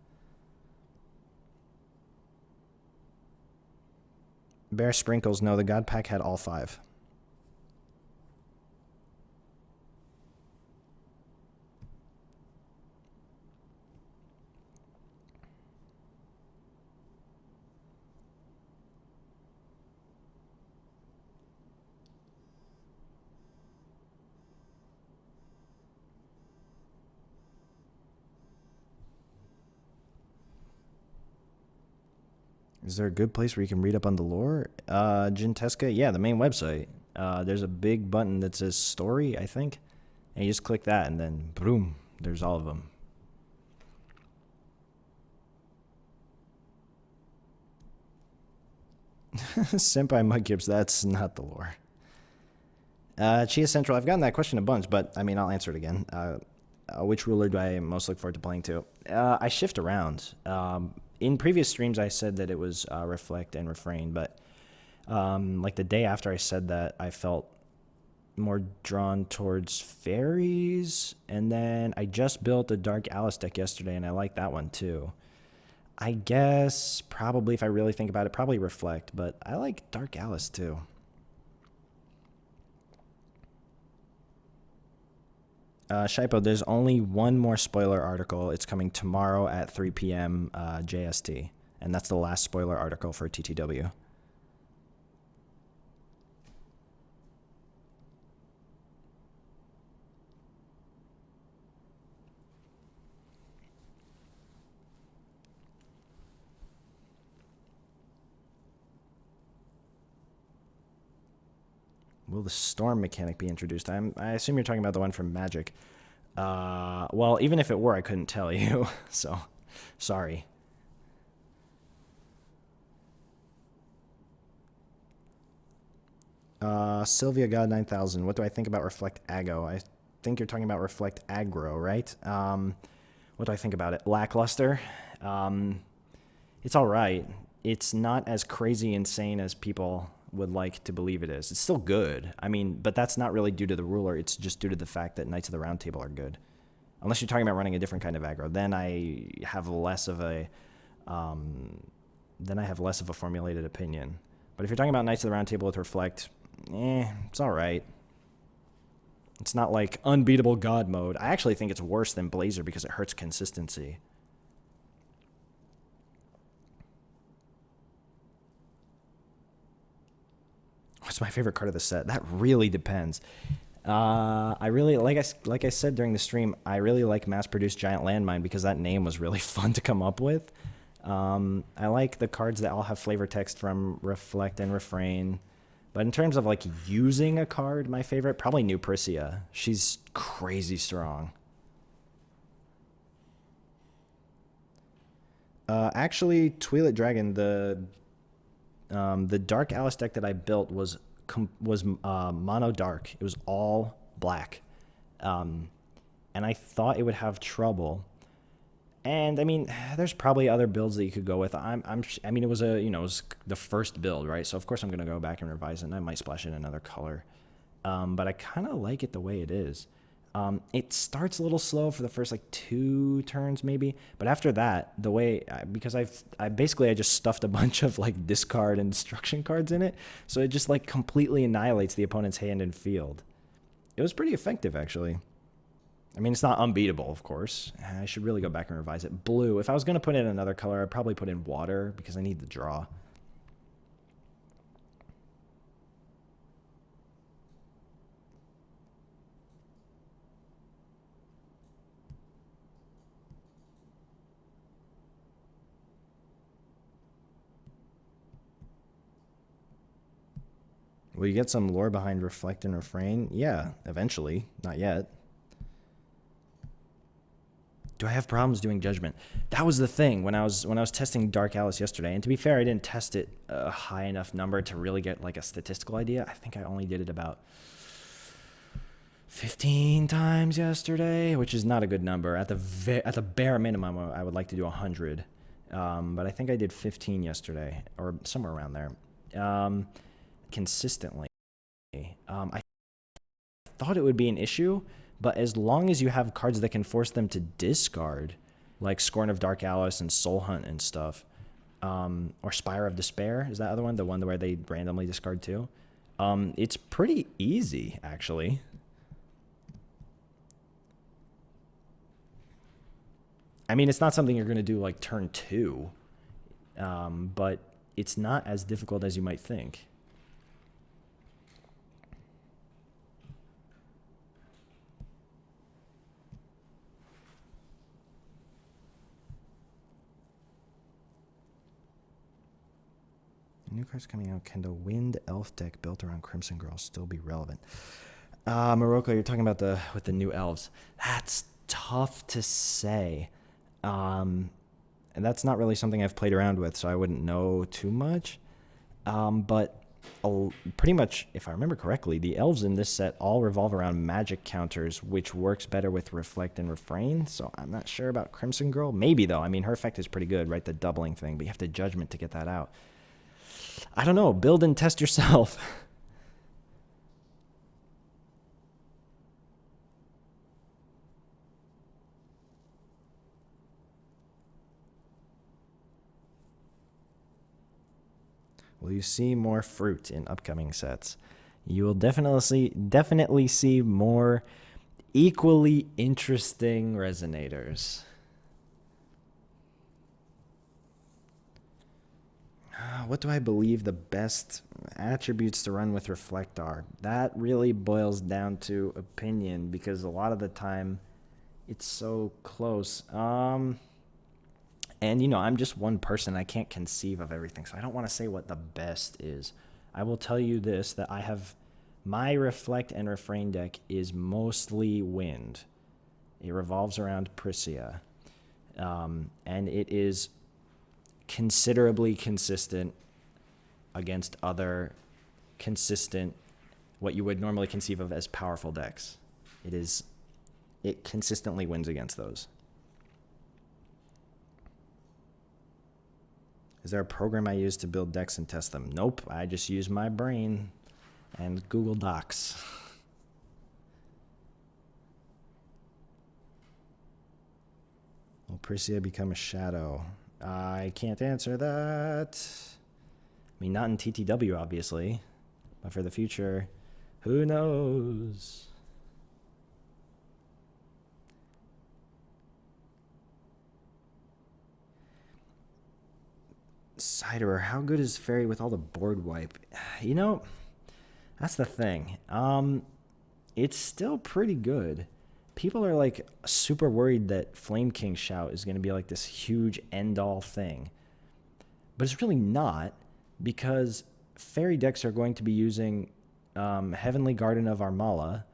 Bear Sprinkles, no, the God Pack had all 5. Is there a good place where you can read up on the lore? Genteska? Yeah, the main website. There's a big button that says story, I think. And you just click that and then boom, there's all of them. Senpai Mudkips, that's not the lore. Chia Central, I've gotten that question a bunch, but I mean, I'll answer it again. Which ruler do I most look forward to playing to? I shift around. In previous streams, I said that it was Reflect and Refrain, but like the day after I said that, I felt more drawn towards Fairies, and then I just built a Dark Alice deck yesterday, and I like that one too. I guess probably, if I really think about it, probably Reflect, but I like Dark Alice too. Shaipo, there's only one more spoiler article. It's coming tomorrow at 3 p.m. JST, and that's the last spoiler article for TTW. Will the storm mechanic be introduced? I assume you're talking about the one from Magic. Well, even if it were, I couldn't tell you. So, sorry. Sylvia God 9000. What do I think about Reflect Ago? I think you're talking about Reflect Aggro, right? What do I think about it? Lackluster. It's all right. It's not as crazy insane as people would like to believe it is. It's still good. I mean, but that's not really due to the ruler. It's just due to the fact that Knights of the Round Table are good. Unless you're talking about running a different kind of aggro, then I have less of a formulated opinion. But if you're talking about Knights of the Round Table with Reflect, it's all right. It's not like unbeatable God mode. I actually think it's worse than Blazer because it hurts consistency. What's my favorite card of the set? That really depends. I really like I said during the stream, I really like mass-produced giant landmine because that name was really fun to come up with. I like the cards that all have flavor text from Reflect and Refrain. But in terms of like using a card, my favorite, probably New Prisia. She's crazy strong. Actually, Twilight Dragon, the Dark Alice deck that I built was mono dark. It was all black, and I thought it would have trouble. And I mean, there's probably other builds that you could go with. I mean, it was it was the first build, right? So of course I'm gonna go back and revise it, and I might splash in another color. But I kind of like it the way it is. It starts a little slow for the first like 2 turns maybe, but after that, the way because I just stuffed a bunch of like discard and destruction cards in it, so it just like completely annihilates the opponent's hand and field. It was pretty effective actually. I mean, it's not unbeatable, of course. I should really go back and revise it. Blue. If I was gonna put in another color, I'd probably put in water because I need the draw. Will you get some lore behind Reflect and Refrain? Yeah, eventually. Not yet. Do I have problems doing Judgment? That was the thing when I was testing Dark Alice yesterday. And to be fair, I didn't test it a high enough number to really get like a statistical idea. I think I only did it about 15 times yesterday, which is not a good number. At the bare minimum, I would like to do 100. But I think I did 15 yesterday, or somewhere around there. Consistently. I thought it would be an issue, but as long as you have cards that can force them to discard, like Scorn of Dark Alice and Soul Hunt and stuff, or Spire of Despair, is that other one? The one where they randomly discard too? It's pretty easy, actually. I mean, it's not something you're going to do like turn 2, but it's not as difficult as you might think. New cards coming out. Can the Wind Elf deck built around Crimson Girl still be relevant? Morocco, you're talking about with the new elves. That's tough to say. And that's not really something I've played around with, so I wouldn't know too much. But pretty much, if I remember correctly, the elves in this set all revolve around magic counters, which works better with Reflect and Refrain. So I'm not sure about Crimson Girl. Maybe, though. I mean, her effect is pretty good, right? The doubling thing, but you have to Judgment to get that out. I don't know. Build and test yourself. Will you see more fruit in upcoming sets? You will definitely see more equally interesting resonators. What do I believe the best attributes to run with Reflect are? That really boils down to opinion because a lot of the time it's so close. And, I'm just one person. I can't conceive of everything, so I don't want to say what the best is. I will tell you this, that I have my Reflect and Refrain deck is mostly Wind. It revolves around Prisia. And it is considerably consistent against other consistent, what you would normally conceive of as powerful decks. It is it consistently wins against those. Is there a program I use to build decks and test them? Nope, I just use my brain and Google Docs. Will Priscilla become a shadow? I can't answer that. I mean, not in TTW, obviously, but for the future, who knows? Ciderer, how good is Fairy with all the board wipe? You know, that's the thing. It's still pretty good. People are like super worried that Flame King Shout is going to be like this huge end-all thing. But it's really not, because Fairy decks are going to be using Heavenly Garden of Armala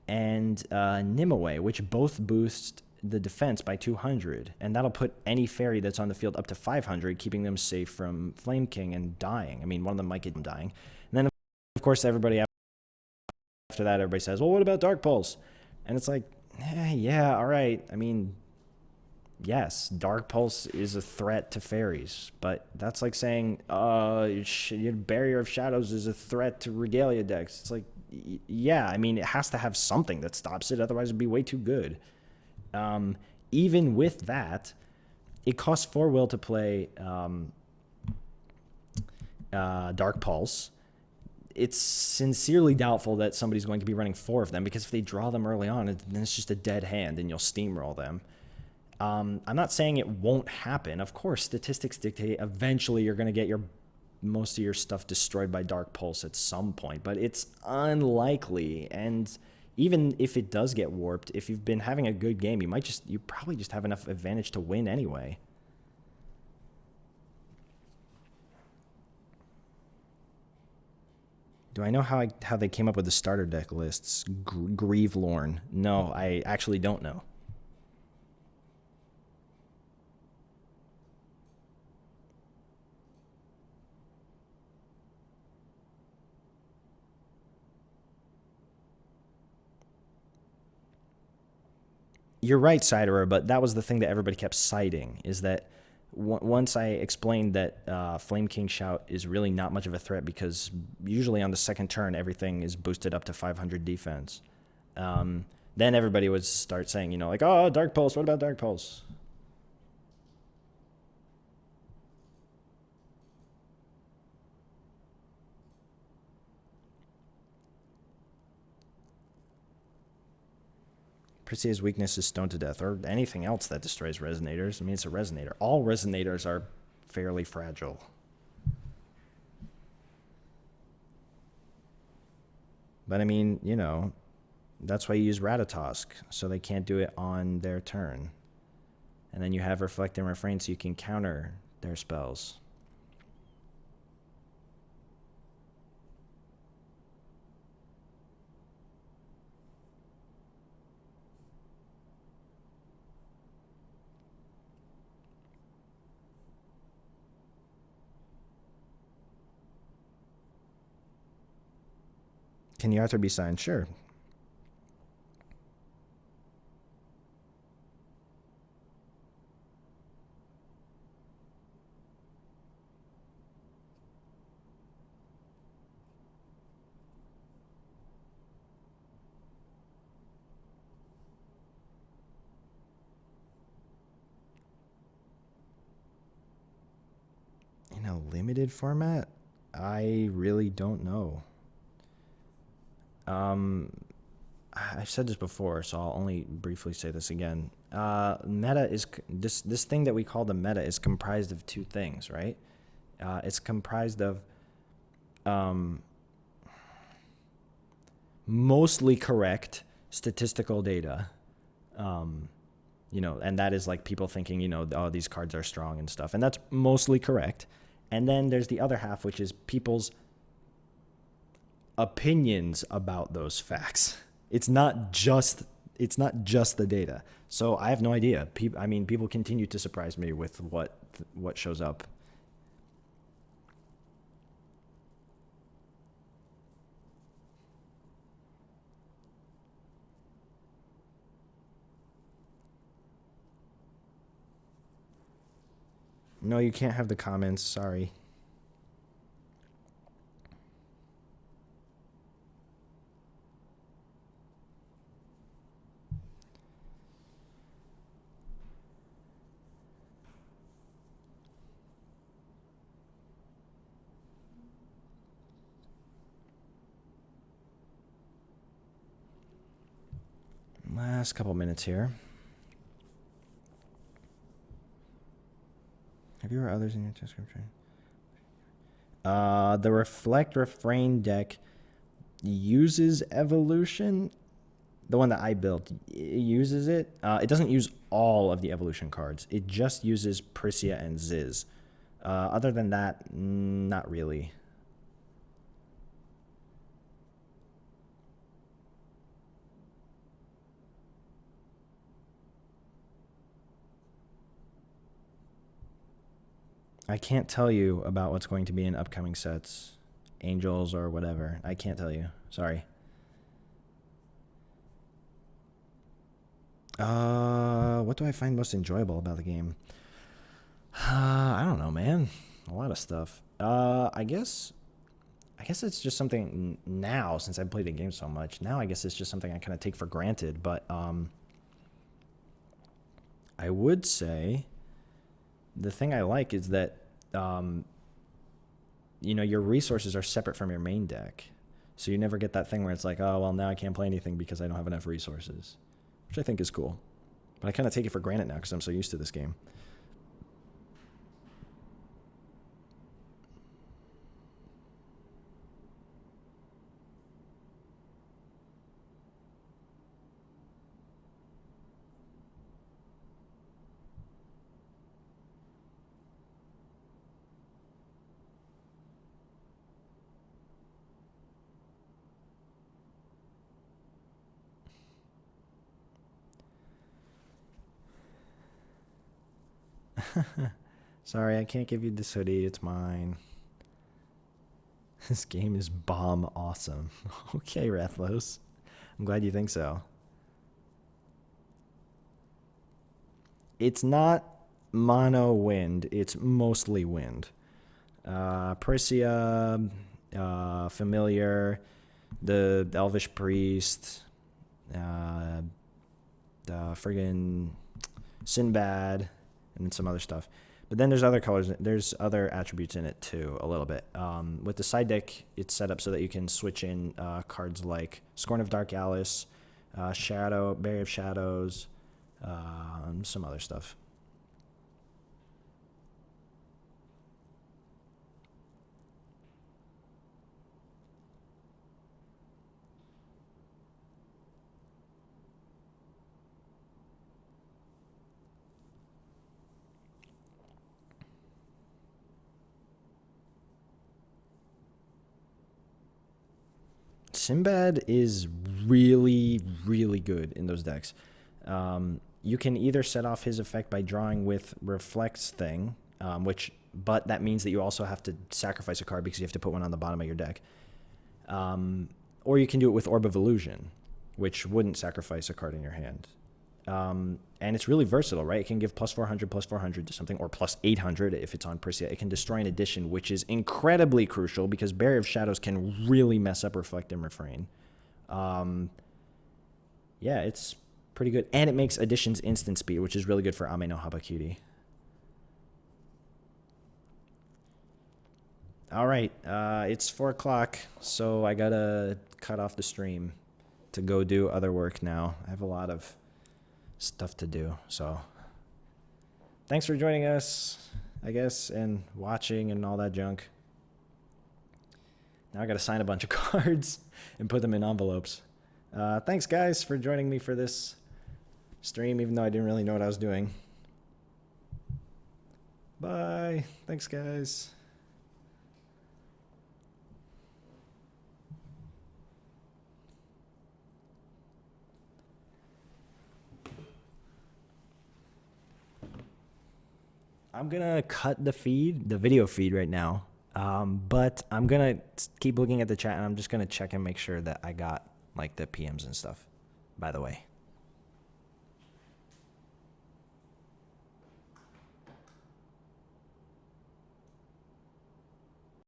and Nimue, which both boost the defense by 200, and that'll put any Fairy that's on the field up to 500, keeping them safe from Flame King and dying. I mean, one of them might get them dying. And then, of course, everybody after that, everybody says, well, what about Dark Pulse? And it's like, yeah, all right. I mean, yes, Dark Pulse is a threat to fairies, but that's like saying Barrier of Shadows is a threat to Regalia decks. It's like, yeah, I mean, it has to have something that stops it, otherwise it'd be way too good. Even with that, it costs 4 will to play Dark Pulse. It's sincerely doubtful that somebody's going to be running 4 of them, because if they draw them early on, then it's just a dead hand and you'll steamroll them. I'm not saying it won't happen. Of course, statistics dictate eventually you're going to get most of your stuff destroyed by Dark Pulse at some point, but it's unlikely. And even if it does get warped, if you've been having a good game, you probably just have enough advantage to win anyway. Do I know how they came up with the starter deck lists? Grieve Lorn. No, I actually don't know. You're right, Ciderer, but that was the thing that everybody kept citing, is that once I explained that Flame King Shout is really not much of a threat, because usually on the second turn everything is boosted up to 500 defense, then everybody would start saying, like, oh, Dark Pulse, what about Dark Pulse? Priscilla's weakness is Stone to Death, or anything else that destroys resonators. I mean, it's a resonator. All resonators are fairly fragile. But I mean, that's why you use Ratatosk, so they can't do it on their turn. And then you have Reflect and Refrain so you can counter their spells. Can Arthur be signed? Sure. In a limited format? I really don't know. I've said this before, so I'll only briefly say this again. Meta is this thing that we call the meta is comprised of 2 things, right? It's comprised of mostly correct statistical data, and that is like people thinking, oh, these cards are strong and stuff, and that's mostly correct. And then there's the other half, which is people's opinions about those facts. It's not just the data. So I have no idea. People continue to surprise me with what shows up. No, you can't have the comments. Sorry. Last couple minutes here. Have you or others in your description? The Reflect Refrain deck uses Evolution. The one that I built, it uses it. It doesn't use all of the Evolution cards. It just uses Prisia and Ziz. Other than that, not really. I can't tell you about what's going to be in upcoming sets, Angels or whatever. I can't tell you. Sorry. What do I find most enjoyable about the game? I don't know, man. A lot of stuff. I guess it's just something now, since I've played the game so much. Now I guess it's just something I kind of take for granted. But I would say the thing I like is that you know, your resources are separate from your main deck. So you never get that thing where it's like, oh, well, now I can't play anything because I don't have enough resources, which I think is cool. But I kind of take it for granted now because I'm so used to this game. Sorry, I can't give you this hoodie. It's mine. This game is bomb awesome. Okay, Rathlos. I'm glad you think so. It's not mono wind. It's mostly wind. Prisia, Familiar, the Elvish Priest, the friggin' Sinbad, and some other stuff. But then there's other colors. There's other attributes in it too, a little bit. With the side deck, it's set up so that you can switch in cards like Scorn of Dark Alice, Shadow, Barrier of Shadows, some other stuff. Sinbad is really, really good in those decks. You can either set off his effect by drawing with Reflects thing, but that means that you also have to sacrifice a card because you have to put one on the bottom of your deck. Or you can do it with Orb of Illusion, which wouldn't sacrifice a card in your hand. And it's really versatile, right? It can give plus 400 to something, or plus 800 if it's on Prisia. It can destroy an addition, which is incredibly crucial because Barrier of Shadows can really mess up Reflect and Refrain. Yeah, it's pretty good. And it makes additions instant speed, which is really good for Ame no Habakiri. All right, it's 4 o'clock, so I gotta cut off the stream to go do other work now. I have a lot of stuff to do, so thanks for joining us, I guess, and watching and all that junk. Now I gotta sign a bunch of cards and put them in envelopes. Thanks, guys, for joining me for this stream, even though I didn't really know what I was doing. Bye. Thanks, guys. I'm gonna cut the video feed right now, but I'm gonna keep looking at the chat, and I'm just gonna check and make sure that I got like the PMs and stuff, by the way.